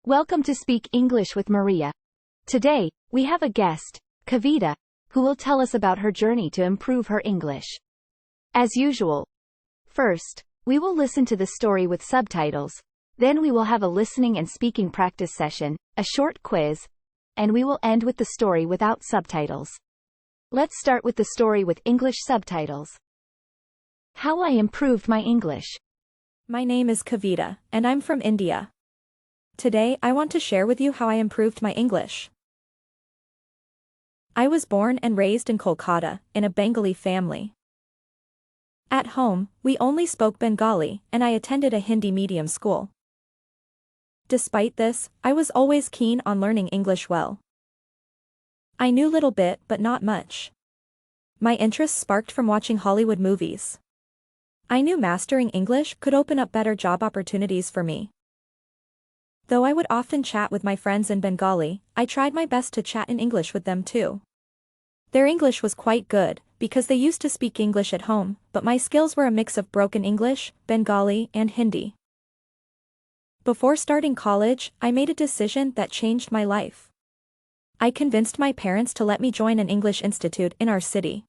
Welcome to Speak English with Maria. Today, we have a guest, Kavita, who will tell us about her journey to improve her English. As usual. First, we will listen to the story with subtitles, then we will have a listening and speaking practice session, a short quiz, and we will end with the story without subtitles. Let's start with the story with English subtitles. How I improved my English. My name is Kavita, and I'm from India. Today I want to share with you how I improved my English. I was born and raised in Kolkata, in a Bengali family. At home, we only spoke Bengali, and I attended a Hindi medium school. Despite this, I was always keen on learning English well. I knew little bit but not much. My interest sparked from watching Hollywood movies. I knew mastering English could open up better job opportunities for me. Though I would often chat with my friends in Bengali, I tried my best to chat in English with them too. Their English was quite good, because they used to speak English at home, but my skills were a mix of broken English, Bengali, and Hindi. Before starting college, I made a decision that changed my life. I convinced my parents to let me join an English institute in our city.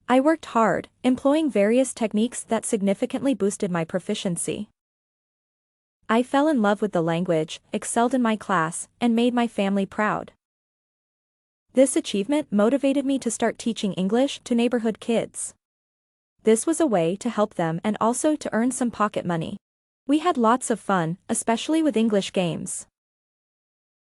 I worked hard, employing various techniques that significantly boosted my proficiency. I fell in love with the language, excelled in my class, and made my family proud. This achievement motivated me to start teaching English to neighborhood kids. This was a way to help them and also to earn some pocket money. We had lots of fun, especially with English games.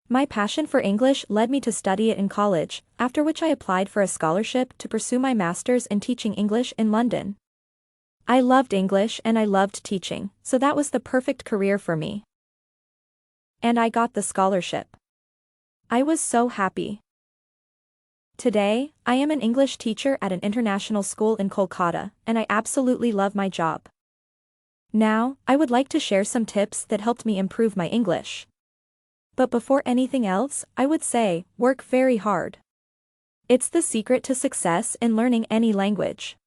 My passion for English led me to study it in college, after which I applied for a scholarship to pursue my master's in teaching English in London. I loved English and I loved teaching, so that was the perfect career for me. And I got the scholarship. I was so happy. Today, I am an English teacher at an international school in Kolkata, and I absolutely love my job. Now, I would like to share some tips that helped me improve my English. But before anything else, I would say, work very hard. It's the secret to success in learning any language.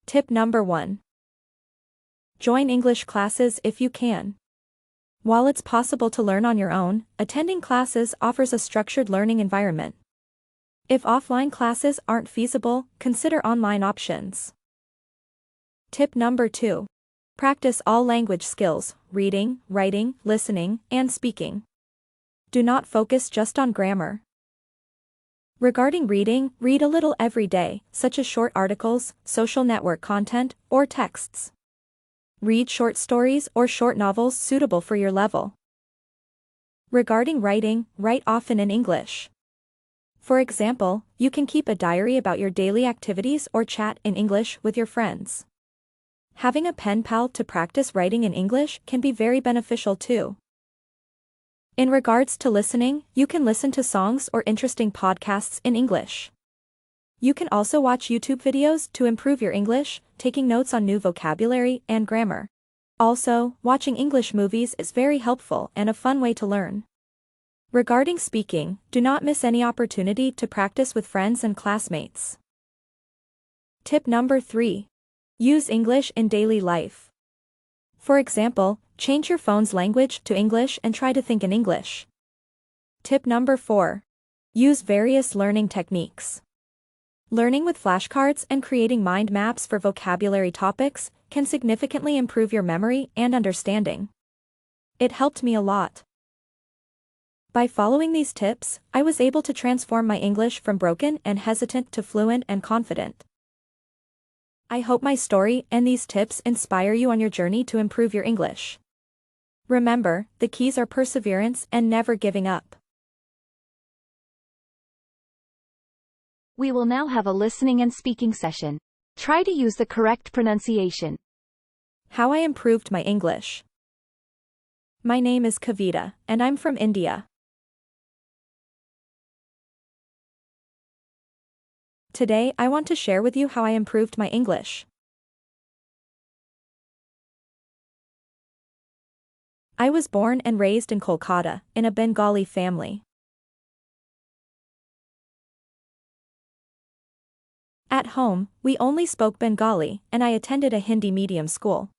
Tip number 1. Join English classes if you can. While it's possible to learn on your own, attending classes offers a structured learning environment. If offline classes aren't feasible, consider online options. Tip number 2. Practice all language skills: reading, writing, listening, and speaking. Do not focus just on grammar. Regarding reading, read a little every day, such as short articles, social network content, or texts. Read short stories or short novels suitable for your level. Regarding writing, write often in English. For example, you can keep a diary about your daily activities or chat in English with your friends. Having a pen pal to practice writing in English can be very beneficial too. In regards to listening, you can listen to songs or interesting podcasts in English. You can also watch YouTube videos to improve your English, taking notes on new vocabulary and grammar. Also, watching English movies is very helpful and a fun way to learn. Regarding speaking, do not miss any opportunity to practice with friends and classmates. Tip number 3. Use English in daily life. For example, change your phone's language to English and try to think in English. Tip number 4. Use various learning techniques. Learning with flashcards and creating mind maps for vocabulary topics can significantly improve your memory and understanding. It helped me a lot. By following these tips, I was able to transform my English from broken and hesitant to fluent and confident. I hope my story and these tips inspire you on your journey to improve your English. Remember, the keys are perseverance and never giving up. We will now have a listening and speaking session. Try to use the correct pronunciation. How I improved my English. My name is Kavita, and I'm from India. Today I want to share with you how I improved my English. I was born and raised in Kolkata, in a Bengali family. At home, we only spoke Bengali, and I attended a Hindi medium school.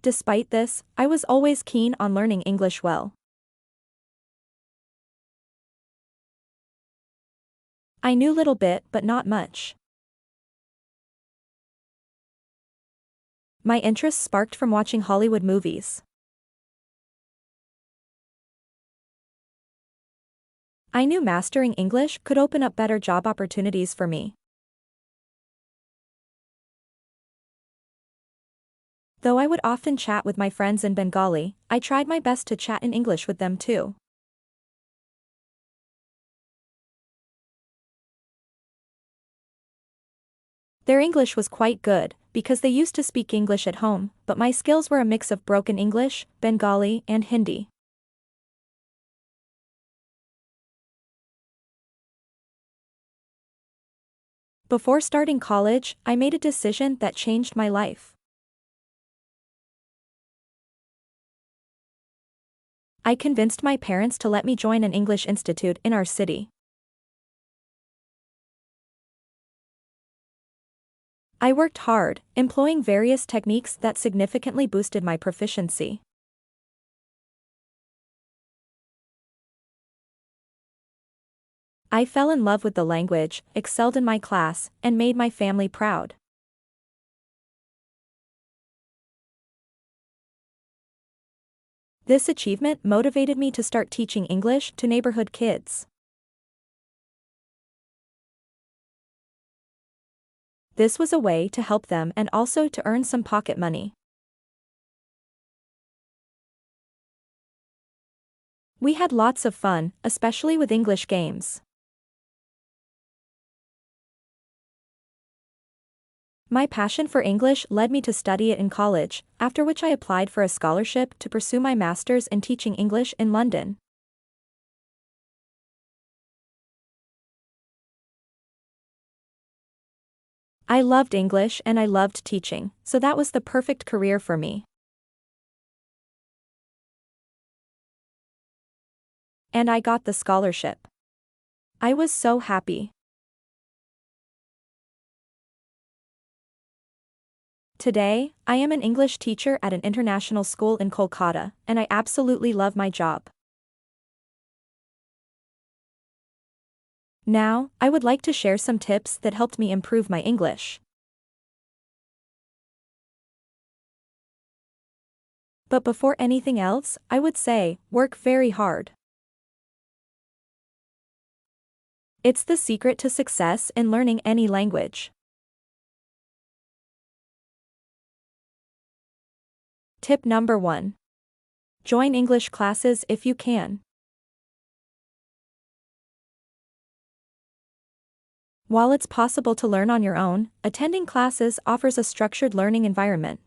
Despite this, I was always keen on learning English well. I knew little bit but not much. My interest sparked from watching Hollywood movies. I knew mastering English could open up better job opportunities for me. Though I would often chat with my friends in Bengali, I tried my best to chat in English with them too. Their English was quite good, because they used to speak English at home, but my skills were a mix of broken English, Bengali, and Hindi. Before starting college, I made a decision that changed my life. I convinced my parents to let me join an English institute in our city. I worked hard, employing various techniques that significantly boosted my proficiency. I fell in love with the language, excelled in my class, and made my family proud. This achievement motivated me to start teaching English to neighborhood kids. This was a way to help them and also to earn some pocket money. We had lots of fun, especially with English games. My passion for English led me to study it in college, after which I applied for a scholarship to pursue my master's in teaching English in London. I loved English and I loved teaching, so that was the perfect career for me. And I got the scholarship. I was so happy. Today, I am an English teacher at an international school in Kolkata, and I absolutely love my job. Now, I would like to share some tips that helped me improve my English. But before anything else, I would say, work very hard. It's the secret to success in learning any language. Tip number 1. Join English classes if you can. While it's possible to learn on your own, attending classes offers a structured learning environment.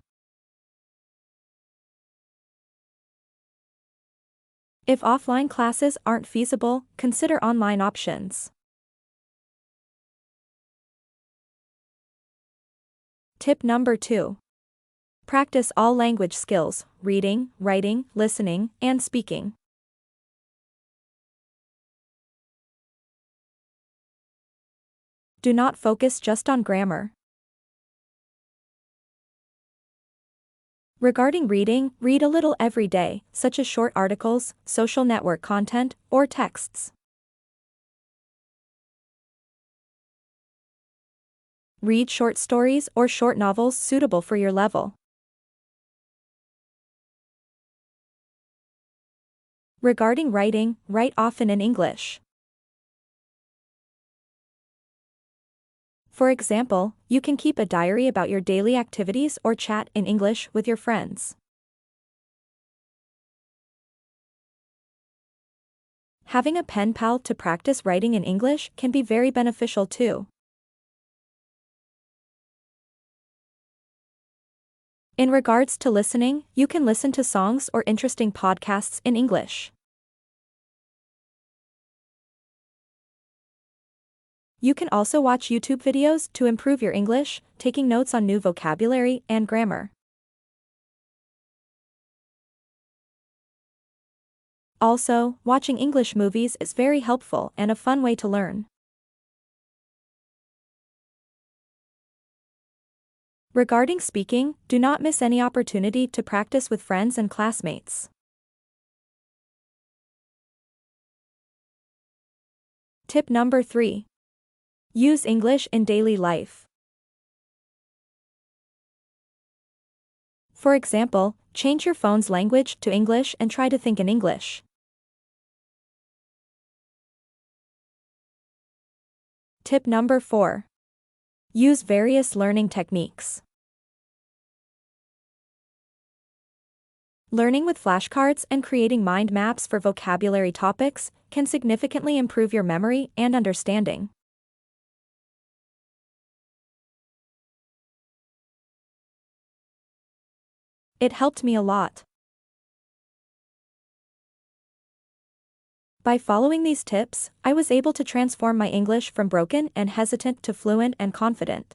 If offline classes aren't feasible, consider online options. Tip number 2. Practice all language skills: reading, writing, listening, and speaking. Do not focus just on grammar. Regarding reading, read a little every day, such as short articles, social network content, or texts. Read short stories or short novels suitable for your level. Regarding writing, write often in English. For example, you can keep a diary about your daily activities or chat in English with your friends. Having a pen pal to practice writing in English can be very beneficial too. In regards to listening, you can listen to songs or interesting podcasts in English. You can also watch YouTube videos to improve your English, taking notes on new vocabulary and grammar. Also, watching English movies is very helpful and a fun way to learn. Regarding speaking, do not miss any opportunity to practice with friends and classmates. Tip number 3. Use English in daily life. For example, change your phone's language to English and try to think in English. Tip number 4. Use various learning techniques. Learning with flashcards and creating mind maps for vocabulary topics can significantly improve your memory and understanding. It helped me a lot. By following these tips, I was able to transform my English from broken and hesitant to fluent and confident.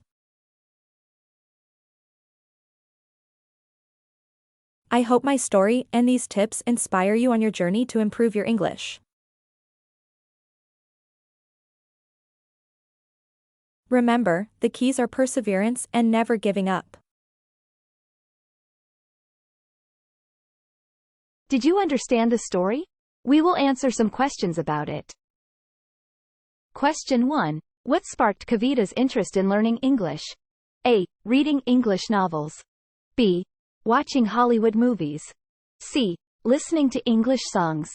I hope my story and these tips inspire you on your journey to improve your English. Remember, the keys are perseverance and never giving up. Did you understand the story? We will answer some questions about it. Question 1. What sparked Kavita's interest in learning English? A. Reading English novels. B. Watching Hollywood movies. C. Listening to English songs.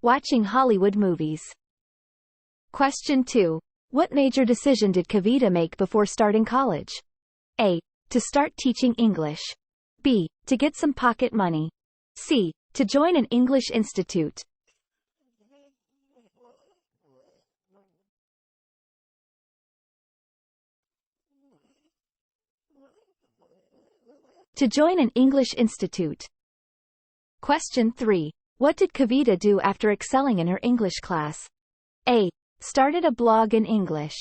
Watching Hollywood movies. Question 2. What major decision did Kavita make before starting college? A. To start teaching English. B. To get some pocket money. C. To join an English institute. To join an English institute. Question 3. What did Kavita do after excelling in her English class? A. Started a blog in English.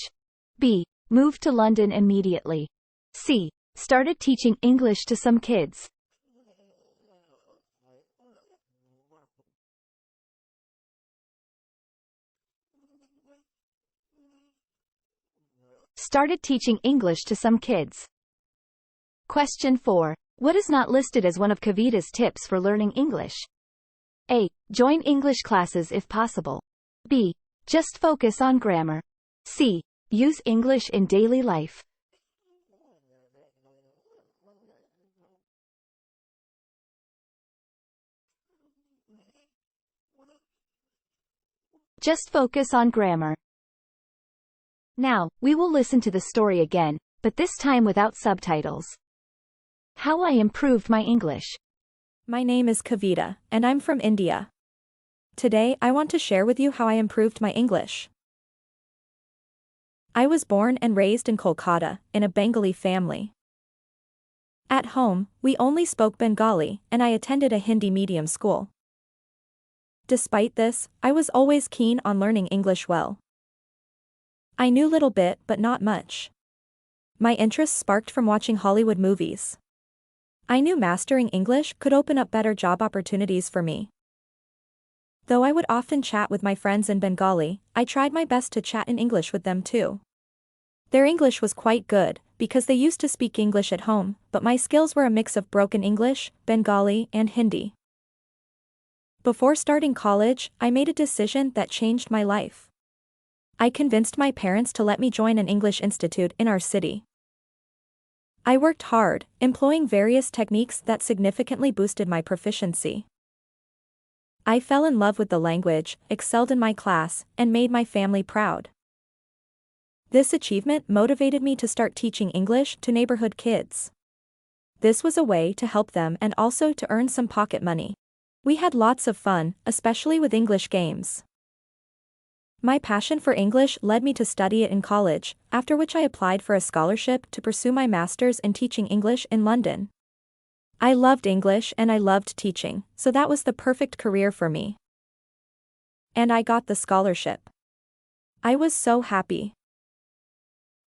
B. Moved to London immediately. C. Started teaching English to some kids. Started teaching English to some kids. Question 4. What is not listed as one of Kavita's tips for learning English? A. Join English classes if possible. B. Just focus on grammar. C. Use English in daily life. Just focus on grammar. Now, we will listen to the story again, but this time without subtitles. How I improved my English. My name is Kavita, and I'm from India. Today, I want to share with you how I improved my English. I was born and raised in Kolkata, in a Bengali family. At home, we only spoke Bengali, and I attended a Hindi medium school. Despite this, I was always keen on learning English well. I knew little bit but not much. My interest sparked from watching Hollywood movies. I knew mastering English could open up better job opportunities for me. Though I would often chat with my friends in Bengali, I tried my best to chat in English with them too. Their English was quite good, because they used to speak English at home, but my skills were a mix of broken English, Bengali, and Hindi. Before starting college, I made a decision that changed my life. I convinced my parents to let me join an English institute in our city. I worked hard, employing various techniques that significantly boosted my proficiency. I fell in love with the language, excelled in my class, and made my family proud. This achievement motivated me to start teaching English to neighborhood kids. This was a way to help them and also to earn some pocket money. We had lots of fun, especially with English games. My passion for English led me to study it in college, after which I applied for a scholarship to pursue my master's in teaching English in London. I loved English and I loved teaching, so that was the perfect career for me. And I got the scholarship. I was so happy.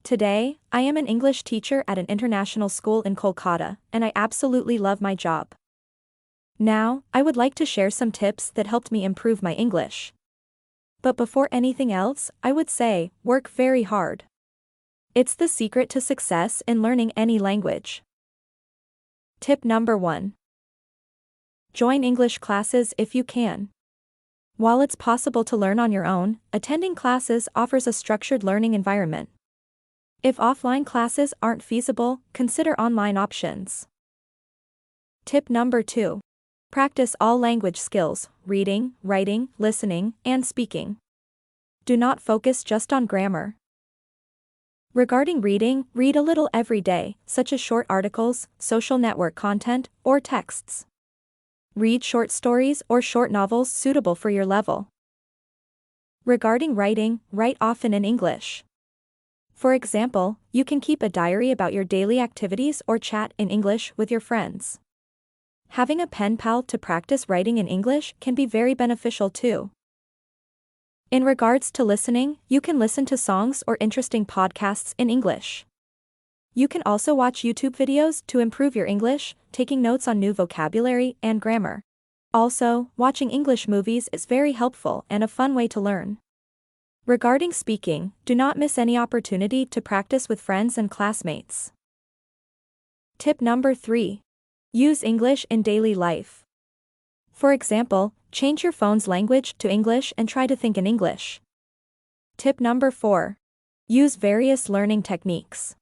Today, I am an English teacher at an international school in Kolkata, and I absolutely love my job. Now, I would like to share some tips that helped me improve my English. But before anything else, I would say, work very hard. It's the secret to success in learning any language. Tip number 1. Join English classes if you can. While it's possible to learn on your own, attending classes offers a structured learning environment. If offline classes aren't feasible, consider online options. Tip number 2. Practice all language skills: reading, writing, listening, and speaking. Do not focus just on grammar. Regarding reading, read a little every day, such as short articles, social network content, or texts. Read short stories or short novels suitable for your level. Regarding writing, write often in English. For example, you can keep a diary about your daily activities or chat in English with your friends. Having a pen pal to practice writing in English can be very beneficial too. In regards to listening, you can listen to songs or interesting podcasts in English. You can also watch YouTube videos to improve your English, taking notes on new vocabulary and grammar. Also, watching English movies is very helpful and a fun way to learn. Regarding speaking, do not miss any opportunity to practice with friends and classmates. Tip number 3. Use English in daily life. For example, change your phone's language to English and try to think in English. Tip number 4. Use various learning techniques.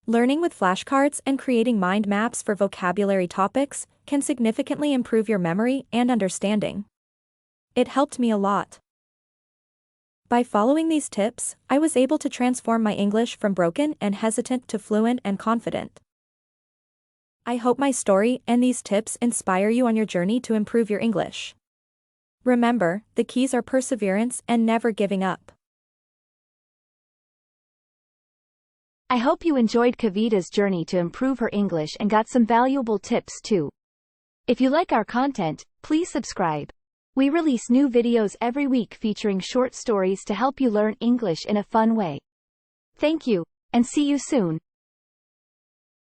Learning with flashcards and creating mind maps for vocabulary topics can significantly improve your memory and understanding. It helped me a lot. By following these tips, I was able to transform my English from broken and hesitant to fluent and confident. I hope my story and these tips inspire you on your journey to improve your English. Remember, the keys are perseverance and never giving up. I hope you enjoyed Kavita's journey to improve her English and got some valuable tips too. If you like our content, please subscribe. We release new videos every week featuring short stories to help you learn English in a fun way. Thank you, and see you soon.